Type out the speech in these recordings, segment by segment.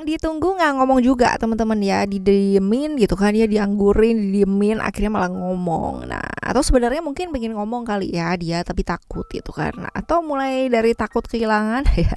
yang ditunggu nggak ngomong juga teman-teman ya, didiemin gitu kan ya, dianggurin, didiemin, akhirnya malah ngomong. Nah, atau sebenarnya mungkin pengen ngomong kali ya dia, tapi takut gitu kan. Nah, atau mulai dari takut kehilangan ya,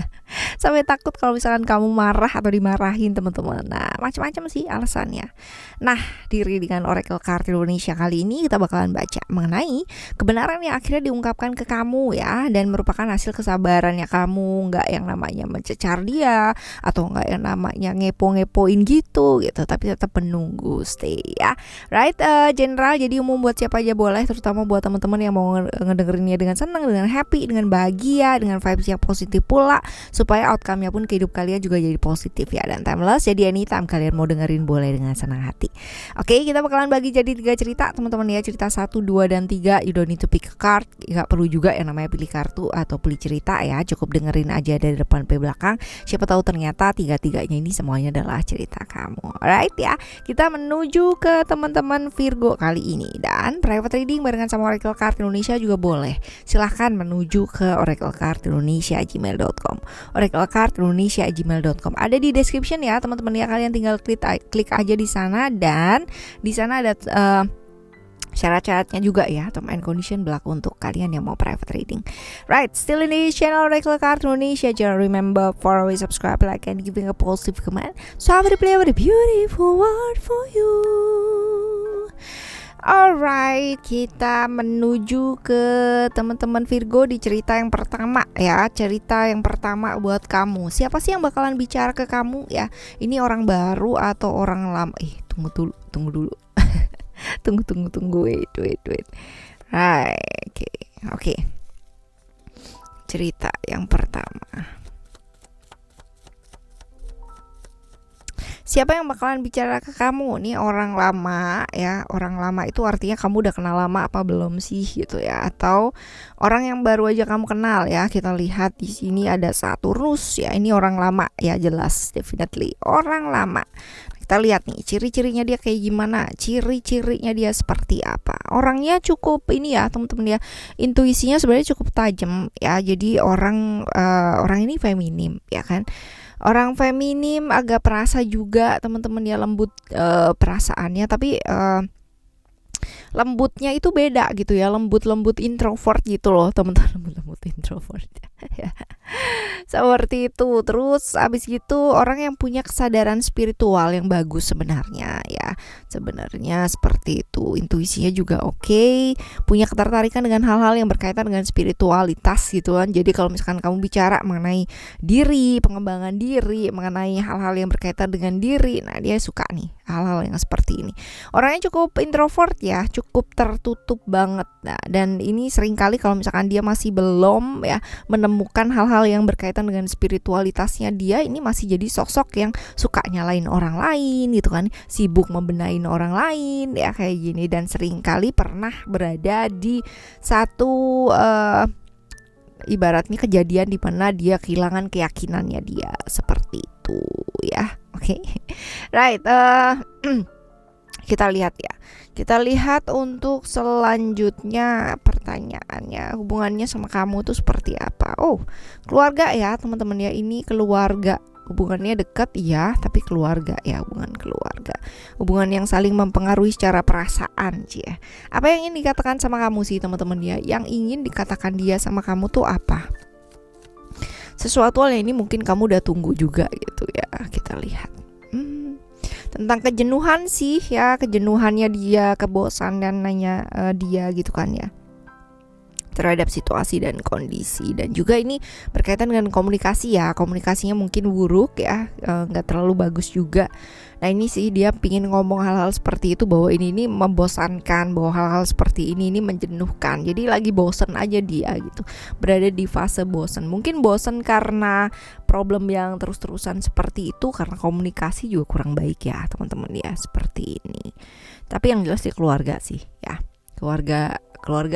sampai takut kalau misalkan kamu marah atau dimarahin teman-teman. Nah, macam-macam sih alasannya. Nah, di Readingan Oracle Card Indonesia kali ini kita bakalan baca mengenai kebenaran yang akhirnya diungkapkan ke kamu ya, dan merupakan hasil kesabarannya kamu, nggak yang namanya mencecar dia atau nggak yang namanya ngepo-ngepoin gitu, tapi tetap menunggu, stay ya. Right, general jadi umum buat siapa aja boleh, terutama buat teman-teman yang mau ngedengerinnya dengan senang, dengan happy, dengan bahagia, dengan vibes yang positif pula, supaya outcome-nya pun ke hidup kalian juga jadi positif ya, dan timeless. Jadi anytime kalian mau dengerin boleh dengan senang hati. Oke, kita bakalan bagi jadi 3 cerita teman-teman ya. Cerita 1, 2, dan 3. You don't need to pick a card. Gak perlu juga yang namanya pilih kartu atau pilih cerita ya. Cukup dengerin aja dari depan sampai belakang. Siapa tahu ternyata 3-3-nya ini semuanya adalah cerita kamu. Alright ya. Kita menuju ke teman-teman Virgo kali ini. Dan private reading barengan sama Oracle Card Indonesia juga boleh. Silahkan menuju ke oraclecardindonesia@gmail.com. oraclecardindonesia@gmail.com. Ada di description ya teman-teman ya. Kalian tinggal klik aja di sana, dan di sana ada syarat-syaratnya juga ya, term and condition berlaku untuk kalian yang mau private reading. Right, still in the channel Oracle Card Indonesia. Jangan remember for always subscribe, like, and giving a positive comment. So I will play with a beautiful word for you. Alright, kita menuju ke teman-teman Virgo di cerita yang pertama ya. Cerita yang pertama buat kamu. Siapa sih yang bakalan bicara ke kamu ya? Ini orang baru atau orang lama? Tunggu dulu. tunggu. Wait. Right, oke. Cerita yang pertama. Siapa yang bakalan bicara ke kamu? Nih orang lama ya. Orang lama itu artinya kamu udah kenal lama apa belum sih gitu ya, atau orang yang baru aja kamu kenal ya. Kita lihat di sini ada Saturnus ya. Ini orang lama ya, jelas, definitely orang lama. Kita lihat nih ciri-cirinya dia kayak gimana, ciri-cirinya dia seperti apa. Orangnya cukup ini ya teman-teman ya, intuisinya sebenarnya cukup tajam ya. Jadi orang ini feminim ya kan. Orang feminim, agak perasa juga teman-teman ya, lembut perasaannya, tapi lembutnya itu beda gitu ya, lembut introvert gitu loh teman-teman, lembut introvert ya. Seperti itu. Terus abis gitu orang yang punya kesadaran spiritual yang bagus sebenarnya ya. Sebenarnya seperti itu. Intuisinya juga oke. Punya ketertarikan dengan hal-hal yang berkaitan dengan spiritualitas gitu kan. Jadi kalau misalkan kamu bicara mengenai diri, pengembangan diri, mengenai hal-hal yang berkaitan dengan diri, nah dia suka nih hal-hal yang seperti ini. Orangnya cukup introvert ya, cukup tertutup banget. Nah, dan ini seringkali kalau misalkan dia masih belum ya menemukan hal-hal yang berkaitan dengan spiritualitasnya, dia ini masih jadi sosok yang suka nyalain orang lain gitu kan, sibuk membenahin orang lain ya kayak gini, dan seringkali pernah berada di satu ibaratnya kejadian di mana dia kehilangan keyakinannya dia, seperti itu ya. Oke. Right, kita lihat ya. Kita lihat untuk selanjutnya pertanyaannya, hubungannya sama kamu tuh seperti apa? Oh, keluarga ya teman-teman ya, ini keluarga. Hubungannya dekat ya, tapi keluarga ya, hubungan keluarga. Hubungan yang saling mempengaruhi secara perasaan sih ya. Apa yang ingin dikatakan sama kamu sih teman-teman ya? Yang ingin dikatakan dia sama kamu tuh apa? Sesuatu hal yang ini mungkin kamu udah tunggu juga gitu ya. Kita lihat. Tentang kejenuhan sih ya, kejenuhannya dia, kebosanannya dia gitu kan ya, terhadap situasi dan kondisi. Dan juga ini berkaitan dengan komunikasi ya, komunikasinya mungkin buruk ya, nggak terlalu bagus juga. Nah ini sih dia pingin ngomong hal-hal seperti itu, bahwa ini membosankan, bahwa hal-hal seperti ini menjenuhkan. Jadi lagi bosen aja dia gitu, berada di fase bosen. Mungkin bosen karena problem yang terus-terusan seperti itu, karena komunikasi juga kurang baik ya teman-teman ya, seperti ini. Tapi yang jelas di keluarga sih ya, keluarga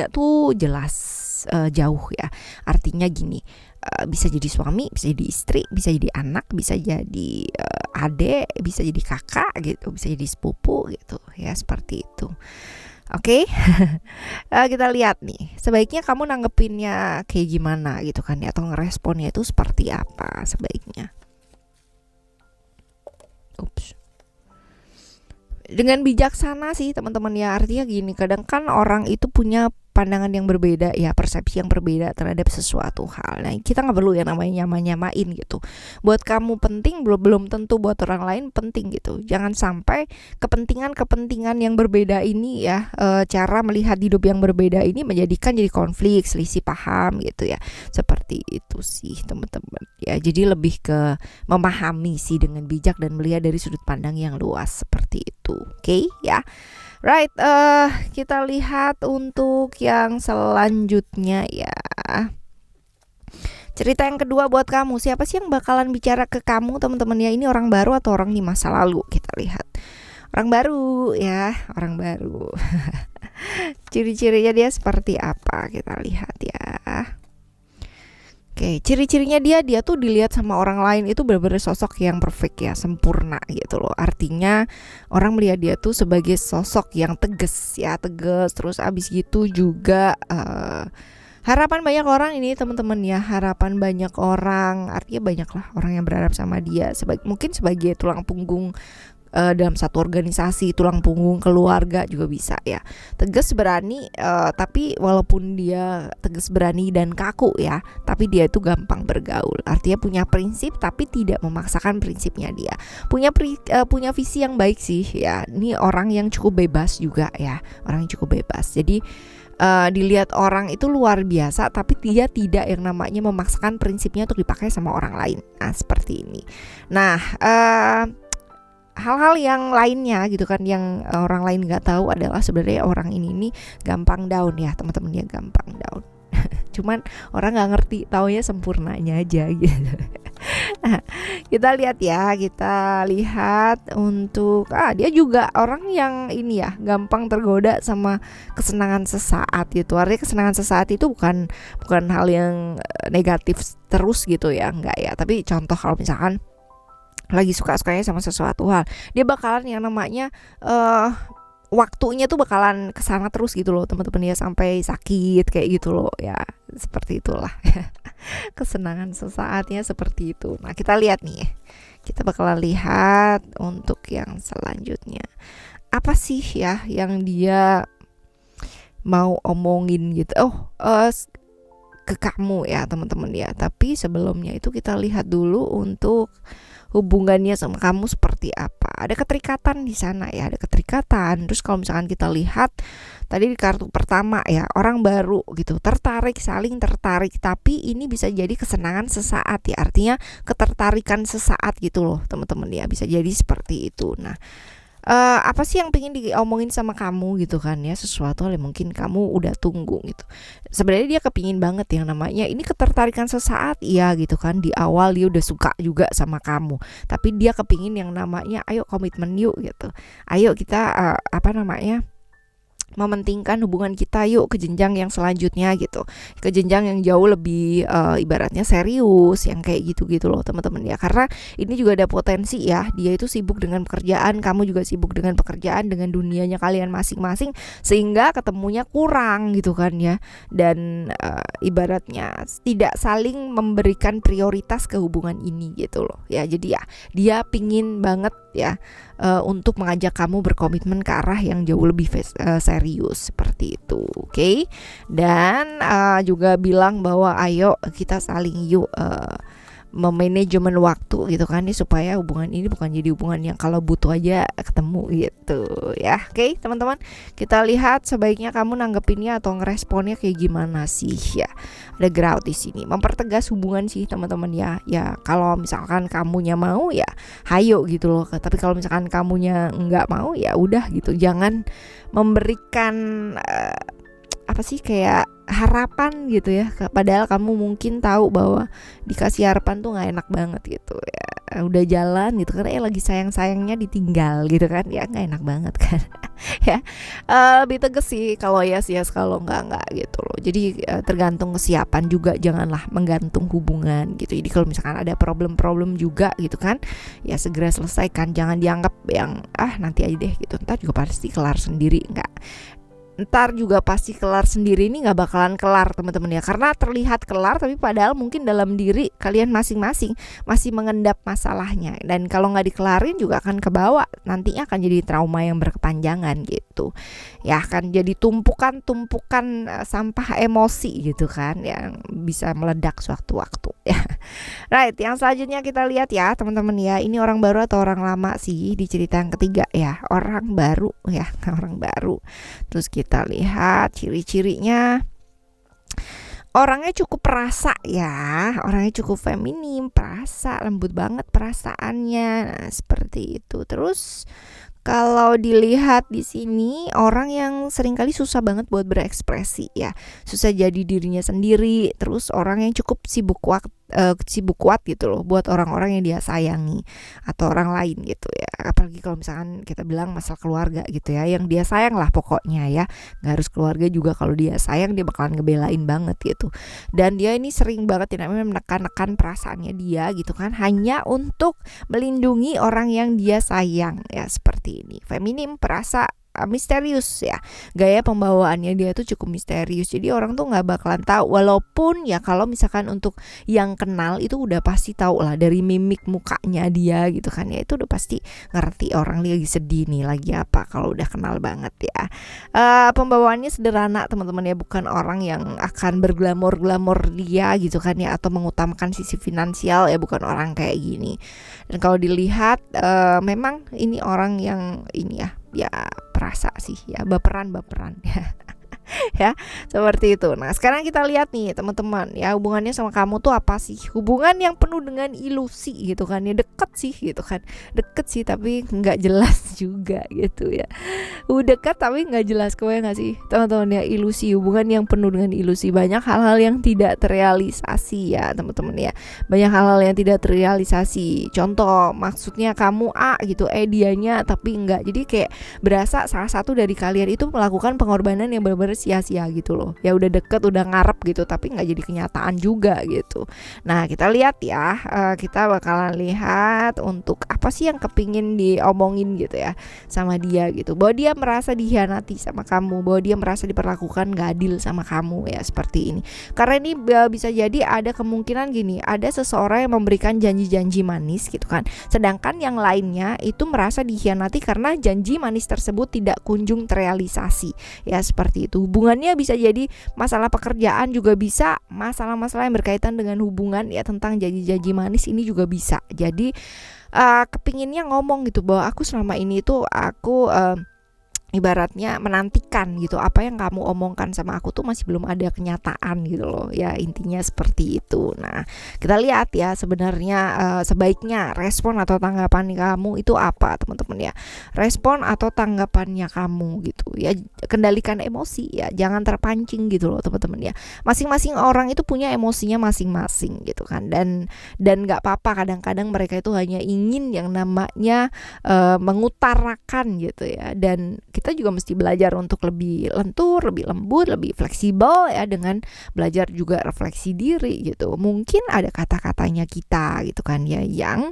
tuh jelas jauh ya. Artinya gini, bisa jadi suami, bisa jadi istri, bisa jadi anak, bisa jadi adik, bisa jadi kakak gitu, bisa jadi sepupu gitu ya, seperti itu. Oke. Kita lihat nih, sebaiknya kamu nanggepinnya kayak gimana gitu kan ya, atau ngeresponnya itu seperti apa sebaiknya. Ups. Dengan bijaksana sih teman-teman ya, artinya gini, kadang kan orang itu punya pandangan yang berbeda ya, persepsi yang berbeda terhadap sesuatu hal. Nah kita nggak perlu ya namanya nyamain gitu. Buat kamu penting, belum tentu buat orang lain penting gitu. Jangan sampai kepentingan yang berbeda ini ya, cara melihat hidup yang berbeda ini menjadikan jadi konflik, selisih paham gitu ya. Seperti itu sih teman-teman ya. Jadi lebih ke memahami sih dengan bijak dan melihat dari sudut pandang yang luas seperti itu. Oke ya. Right, kita lihat untuk yang selanjutnya ya. Cerita yang kedua buat kamu, siapa sih yang bakalan bicara ke kamu teman-teman ya? Ini orang baru atau orang di masa lalu? Kita lihat. Orang baru ya, orang baru. Ciri-cirinya dia seperti apa? Kita lihat ya. Oke, ciri-cirinya dia tuh dilihat sama orang lain itu benar-benar sosok yang perfect ya, sempurna gitu loh. Artinya orang melihat dia tuh sebagai sosok yang tegas ya, terus abis gitu juga harapan banyak orang ini teman-teman ya, harapan banyak orang, artinya banyak lah orang yang berharap sama dia, mungkin sebagai tulang punggung dalam satu organisasi, tulang punggung keluarga juga bisa ya. Tegas, berani, tapi walaupun dia tegas, berani dan kaku ya, tapi dia itu gampang bergaul. Artinya punya prinsip tapi tidak memaksakan prinsipnya dia. Punya visi yang baik sih ya. Ini orang yang cukup bebas juga ya, orang yang cukup bebas. Jadi dilihat orang itu luar biasa, tapi dia tidak yang namanya memaksakan prinsipnya untuk dipakai sama orang lain. Nah seperti ini. Nah hal-hal yang lainnya gitu kan yang orang lain nggak tahu adalah sebenarnya orang ini nih gampang down ya teman-teman ya, gampang down. Cuman orang nggak ngerti, taunya sempurnanya aja gitu. Nah, kita lihat untuk dia juga orang yang ini ya, gampang tergoda sama kesenangan sesaat gitu. Artinya kesenangan sesaat itu bukan hal yang negatif terus gitu ya, enggak ya. Tapi contoh kalau misalkan lagi suka-sukanya sama sesuatu hal, dia bakalan yang namanya waktunya tuh bakalan kesana terus gitu loh teman-teman ya, sampai sakit kayak gitu loh ya, seperti itulah. Kesenangan sesaatnya seperti itu. Nah kita lihat nih ya, kita bakalan lihat untuk yang selanjutnya apa sih ya yang dia mau omongin gitu. Ke kamu ya teman-teman ya. Tapi sebelumnya itu kita lihat dulu untuk hubungannya sama kamu seperti apa. Ada keterikatan di sana ya, ada keterikatan. Terus kalau misalkan kita lihat tadi di kartu pertama ya, orang baru gitu, tertarik, saling tertarik, tapi ini bisa jadi kesenangan sesaat ya. Artinya ketertarikan sesaat gitu loh teman-teman ya, bisa jadi seperti itu. Nah apa sih yang pengen diomongin sama kamu gitu kan ya, sesuatu hal yang mungkin kamu udah tunggu gitu. Sebenarnya dia kepingin banget yang namanya ini ketertarikan sesaat ya gitu kan. Di awal dia udah suka juga sama kamu, tapi dia kepingin yang namanya ayo komitmen yuk gitu, ayo kita mementingkan hubungan kita yuk ke jenjang yang selanjutnya gitu, ke jenjang yang jauh lebih ibaratnya serius, yang kayak gitu-gitu loh teman-teman ya. Karena ini juga ada potensi ya, dia itu sibuk dengan pekerjaan, kamu juga sibuk dengan pekerjaan, dengan dunianya kalian masing-masing, sehingga ketemunya kurang gitu kan ya. Dan ibaratnya tidak saling memberikan prioritas ke hubungan ini gitu loh ya. Jadi ya dia pingin banget ya untuk mengajak kamu berkomitmen ke arah yang jauh lebih serius seperti itu, oke? Dan juga bilang bahwa ayo kita saling yuk memanajemen waktu gitu kan nih, supaya hubungan ini bukan jadi hubungan yang kalau butuh aja ketemu gitu ya. Oke teman-teman, kita lihat sebaiknya kamu nanggepinnya atau ngeresponnya kayak gimana sih ya. Ada grout di sini, mempertegas hubungan sih teman-teman ya. Ya kalau misalkan kamunya mau ya hayo gitu loh, tapi kalau misalkan kamunya nggak mau ya udah gitu. Jangan memberikan kayak harapan gitu ya, padahal kamu mungkin tahu bahwa dikasih harapan tuh nggak enak banget gitu ya. Udah jalan gitu kan, lagi sayang-sayangnya ditinggal gitu kan ya, nggak enak banget kan. Ya lebih tegas sih kalau yes, kalau enggak gitu loh. Jadi tergantung kesiapan juga, janganlah menggantung hubungan gitu. Jadi kalau misalkan ada problem juga gitu kan, ya segera selesaikan, jangan dianggap yang nanti aja deh gitu, ntar juga pasti kelar sendiri. Enggak, ntar juga pasti kelar sendiri. Ini nggak bakalan kelar teman-teman ya, karena terlihat kelar tapi padahal mungkin dalam diri kalian masing-masing masih mengendap masalahnya, dan kalau nggak dikelarin juga akan kebawa, nantinya akan jadi trauma yang berkepanjangan gitu ya, akan jadi tumpukan sampah emosi gitu kan, yang bisa meledak suatu-waktu ya. Right, yang selanjutnya kita lihat ya teman-teman ya, ini orang baru atau orang lama sih di cerita yang ketiga ya, orang baru ya, orang baru. Terus kita lihat ciri-cirinya, orangnya cukup perasa ya, orangnya cukup feminim, perasa, lembut banget perasaannya. Nah, seperti itu. Terus kalau dilihat di sini, orang yang seringkali susah banget buat berekspresi ya, susah jadi dirinya sendiri. Terus orang yang cukup sibuk kuat gitu loh buat orang-orang yang dia sayangi atau orang lain gitu ya. Apalagi kalau misalkan kita bilang masalah keluarga gitu ya, yang dia sayang lah pokoknya ya. Gak harus keluarga juga, kalau dia sayang dia bakalan ngebelain banget gitu. Dan dia ini sering banget ya namanya menekan-nekan perasaannya dia gitu kan, hanya untuk melindungi orang yang dia sayang ya, seperti ini. Feminim, perasa, misterius ya, gaya pembawaannya dia tuh cukup misterius, jadi orang tuh nggak bakalan tahu, walaupun ya kalau misalkan untuk yang kenal itu udah pasti tahu lah dari mimik mukanya dia gitu kan ya, itu udah pasti ngerti orang lagi sedih nih, lagi apa, kalau udah kenal banget ya. Pembawaannya sederhana teman-teman ya, bukan orang yang akan berglamor-glamor dia gitu kan ya, atau mengutamakan sisi finansial ya, bukan orang kayak gini. Dan kalau dilihat memang ini orang yang ini ya perasa sih ya, baperan ya. Ya, seperti itu. Nah, sekarang kita lihat nih teman-teman ya, hubungannya sama kamu tuh apa sih? Hubungan yang penuh dengan ilusi gitu kan ya, deket sih gitu kan, deket sih tapi nggak jelas juga gitu ya. Dekat tapi nggak jelas, kau ya nggak sih teman-teman ya, ilusi, hubungan yang penuh dengan ilusi, banyak hal-hal yang tidak terrealisasi ya teman-teman ya, banyak hal-hal yang tidak terrealisasi. Contoh, maksudnya kamu A gitu, dianya tapi enggak, jadi kayak berasa salah satu dari kalian itu melakukan pengorbanan yang benar-benar sia-sia gitu loh ya, udah deket, udah ngarep gitu tapi nggak jadi kenyataan juga gitu. Nah, kita lihat ya, kita bakalan lihat untuk apa sih yang kepingin diomongin gitu ya sama dia gitu, bahwa dia merasa dikhianati sama kamu, bahwa dia merasa diperlakukan gak adil sama kamu ya, seperti ini. Karena ini bisa jadi ada kemungkinan gini, ada seseorang yang memberikan janji-janji manis gitu kan, sedangkan yang lainnya itu merasa dikhianati karena janji manis tersebut tidak kunjung terrealisasi ya, seperti itu. Hubungannya bisa jadi masalah pekerjaan, juga bisa masalah-masalah yang berkaitan dengan hubungan ya, tentang janji-janji manis ini juga bisa. Jadi kepinginnya ngomong gitu, bahwa aku selama ini tuh aku ibaratnya menantikan gitu, apa yang kamu omongkan sama aku tuh masih belum ada kenyataan gitu loh ya, intinya seperti itu. Nah, kita lihat ya sebenarnya sebaiknya respon atau tanggapan kamu itu apa teman-teman ya, respon atau tanggapannya kamu gitu ya, kendalikan emosi ya, jangan terpancing gitu loh teman-teman ya. Masing-masing orang itu punya emosinya masing-masing gitu kan, dan nggak apa-apa kadang-kadang mereka itu hanya ingin yang namanya mengutarakan gitu ya, dan kita juga mesti belajar untuk lebih lentur, lebih lembut, lebih fleksibel ya, dengan belajar juga refleksi diri gitu. Mungkin ada kata-katanya kita gitu kan ya, yang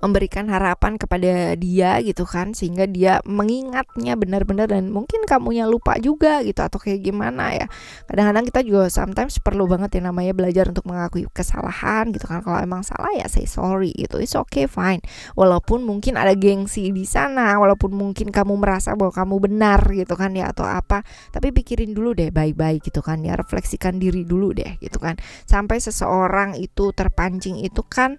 memberikan harapan kepada dia gitu kan, sehingga dia mengingatnya benar-benar, dan mungkin kamunya lupa juga gitu, atau kayak gimana ya. Kadang-kadang kita juga sometimes perlu banget ya namanya belajar untuk mengakui kesalahan gitu kan. Kalau emang salah ya say sorry gitu, it's okay, fine. Walaupun mungkin ada gengsi di sana, walaupun mungkin kamu merasa bahwa kamu benar gitu kan ya, atau apa, tapi pikirin dulu deh baik-baik gitu kan ya, refleksikan diri dulu deh gitu kan. Sampai seseorang itu terpancing itu kan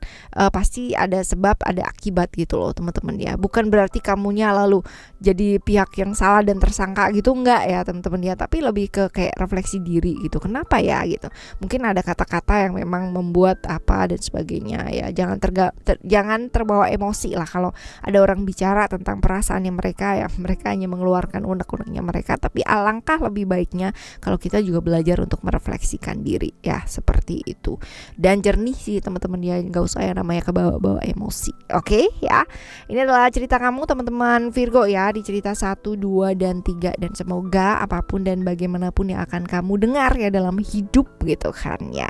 pasti ada sebab, ada akibat gitu loh teman-teman ya. Bukan berarti kamunya lalu jadi pihak yang salah dan tersangka gitu, enggak ya teman-teman ya, tapi lebih ke kayak refleksi diri gitu, kenapa ya gitu. Mungkin ada kata-kata yang memang membuat apa dan sebagainya ya. Jangan terbawa emosi lah kalau ada orang bicara tentang perasaannya mereka ya, mereka hanya mengeluarkan unek-uneknya mereka, tapi alangkah lebih baiknya kalau kita juga belajar untuk merefleksikan diri ya, seperti itu. Dan jernih sih teman-teman ya, nggak usah ya namanya kebawa-bawa emosi. Oke ya. Ini adalah cerita kamu teman-teman Virgo ya, di cerita 1, 2, dan 3. Dan semoga apapun dan bagaimanapun yang akan kamu dengar ya dalam hidup gitu kan ya,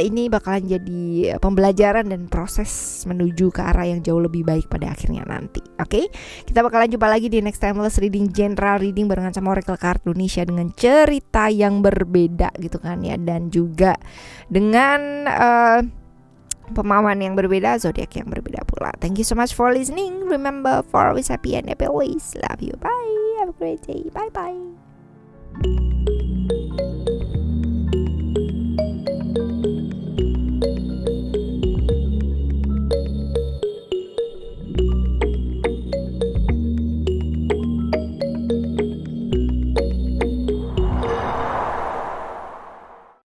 ini bakalan jadi pembelajaran dan proses menuju ke arah yang jauh lebih baik pada akhirnya nanti. Oke, kita bakalan jumpa lagi di next timeless reading, general reading barengan sama Oracle Card Indonesia dengan cerita yang berbeda gitu kan ya, dan juga dengan pemahaman yang berbeda, zodiak yang berbeda pula. Thank you so much for listening. Remember, for always happy and always love you. Bye. Have a great day. Bye bye.